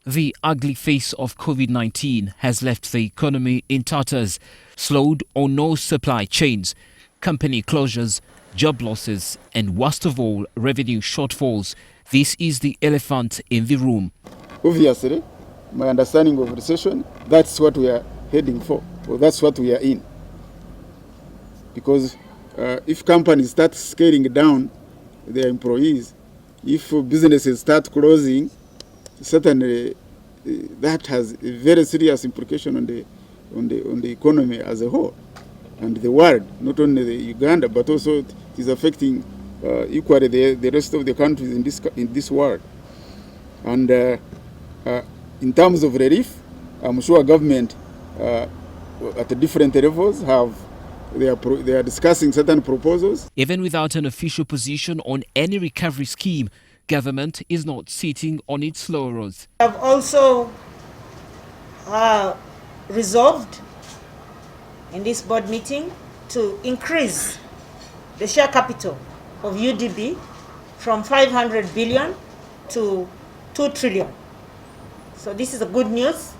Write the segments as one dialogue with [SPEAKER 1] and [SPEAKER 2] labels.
[SPEAKER 1] The ugly face of COVID-19 has left the economy in tatters, slowed or no supply chains, company closures, job losses, and worst of all, revenue shortfalls. This is the elephant in the room.
[SPEAKER 2] Obviously, my understanding of recession, that's what we are heading for, or that's what we are in. Because if companies start scaling down their employees, if businesses start closing, certainly that has a very serious implication on the economy as a whole and the world, not only the Uganda, but also it is affecting equally the rest of the countries in this world. And in terms of relief, I'm sure government at the different levels they are discussing certain proposals.
[SPEAKER 1] Even without an official position on any recovery scheme, government is not sitting on its laurels.
[SPEAKER 3] We have also resolved in this board meeting to increase the share capital of UDB from 500 billion to 2 trillion. So this is a good news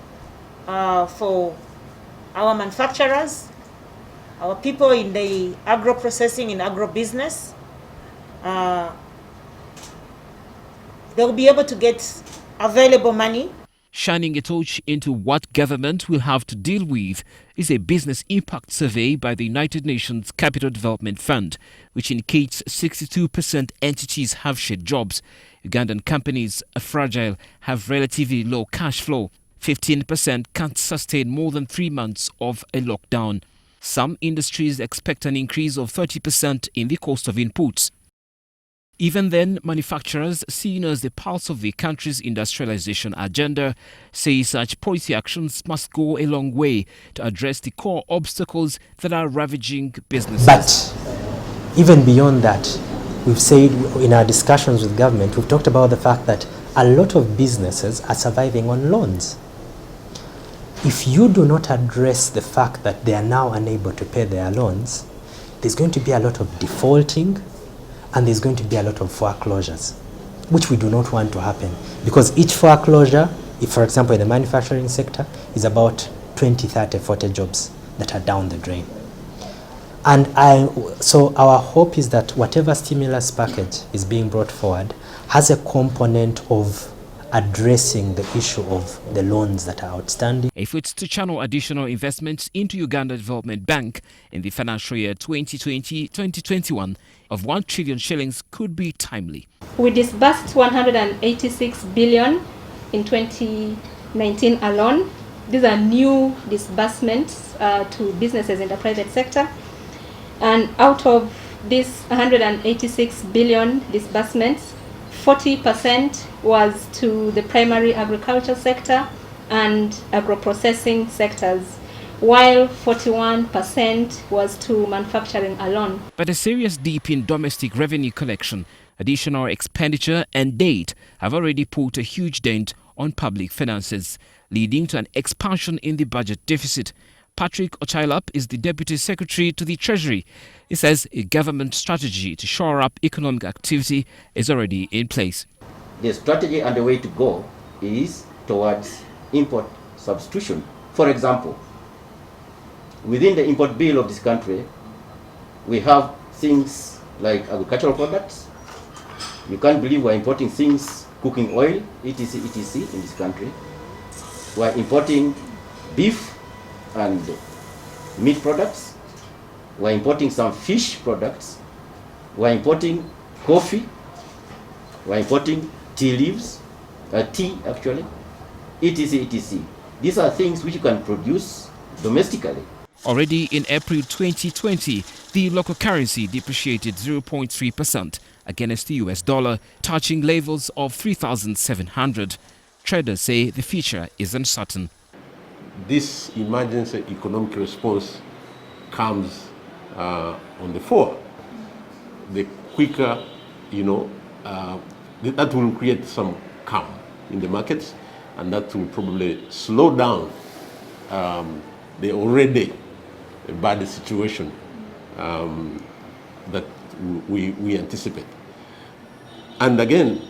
[SPEAKER 3] for our manufacturers, our people in the agro-processing, in agro-business. They'll be able to get available money.
[SPEAKER 1] Shining a torch into what government will have to deal with is a business impact survey by the United Nations Capital Development Fund, which indicates 62% entities have shed jobs. Ugandan companies are fragile, have relatively low cash flow. 15% can't sustain more than 3 months of a lockdown. Some industries expect an increase of 30% in the cost of inputs. Even then, manufacturers, seen as the pulse of the country's industrialization agenda, say such policy actions must go a long way to address the core obstacles that are ravaging businesses.
[SPEAKER 4] But even beyond that, we've said in our discussions with government, we've talked about the fact that a lot of businesses are surviving on loans. If you do not address the fact that they are now unable to pay their loans, there's going to be a lot of defaulting, and there's going to be a lot of foreclosures, which we do not want to happen, because each foreclosure, if for example in the manufacturing sector, is about 20, 30, 40 jobs that are down the drain. And so our hope is that whatever stimulus package is being brought forward has a component of addressing the issue of the loans that are outstanding.
[SPEAKER 1] Efforts to channel additional investments into Uganda Development Bank in the financial year 2020-2021 of 1 trillion shillings could be timely.
[SPEAKER 5] We disbursed 186 billion in 2019 alone. These are new disbursements to businesses in the private sector. And out of this 186 billion disbursements, 40% was to the primary agriculture sector and agro-processing sectors, while 41% was to manufacturing alone.
[SPEAKER 1] But a serious dip in domestic revenue collection, additional expenditure and debt have already put a huge dent on public finances, leading to an expansion in the budget deficit. Patrick Ochailap is the Deputy Secretary to the Treasury. He says a government strategy to shore up economic activity is already in place.
[SPEAKER 6] The strategy and the way to go is towards import substitution. For example, within the import bill of this country, we have things like agricultural products. You can't believe we're importing things, cooking oil, etc., etc. in this country. We're importing beef and meat products. We're importing some fish products. We're importing coffee. We're importing tea leaves, tea actually, etc., etc. These are things which you can produce domestically.
[SPEAKER 1] Already in April 2020, the local currency depreciated 0.3% against the US dollar, touching levels of 3,700. Traders say the future is uncertain.
[SPEAKER 7] This emergency economic response comes on the fore. The quicker, that will create some calm in the markets, and that will probably slow down the already bad situation that we anticipate. And again,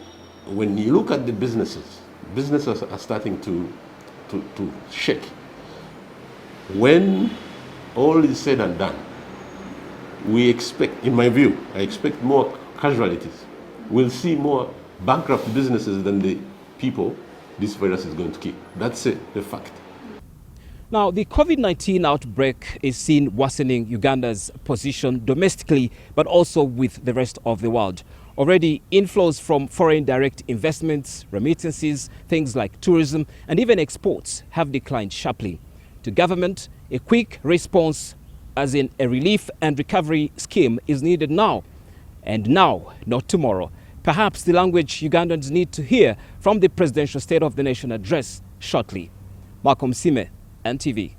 [SPEAKER 7] when you look at the businesses are starting to shake. When all is said and done, we expect, in my view, I expect more casualties. We'll see more bankrupt businesses than the people this virus is going to kill. That's a fact.
[SPEAKER 1] Now, the COVID-19 outbreak is seen worsening Uganda's position domestically, but also with the rest of the world. Already, inflows from foreign direct investments, remittances, things like tourism, and even exports have declined sharply. To government, a quick response, as in a relief and recovery scheme, is needed now. And now, not tomorrow. Perhaps the language Ugandans need to hear from the presidential State of the Nation address shortly. Malcolm Sime, NTV.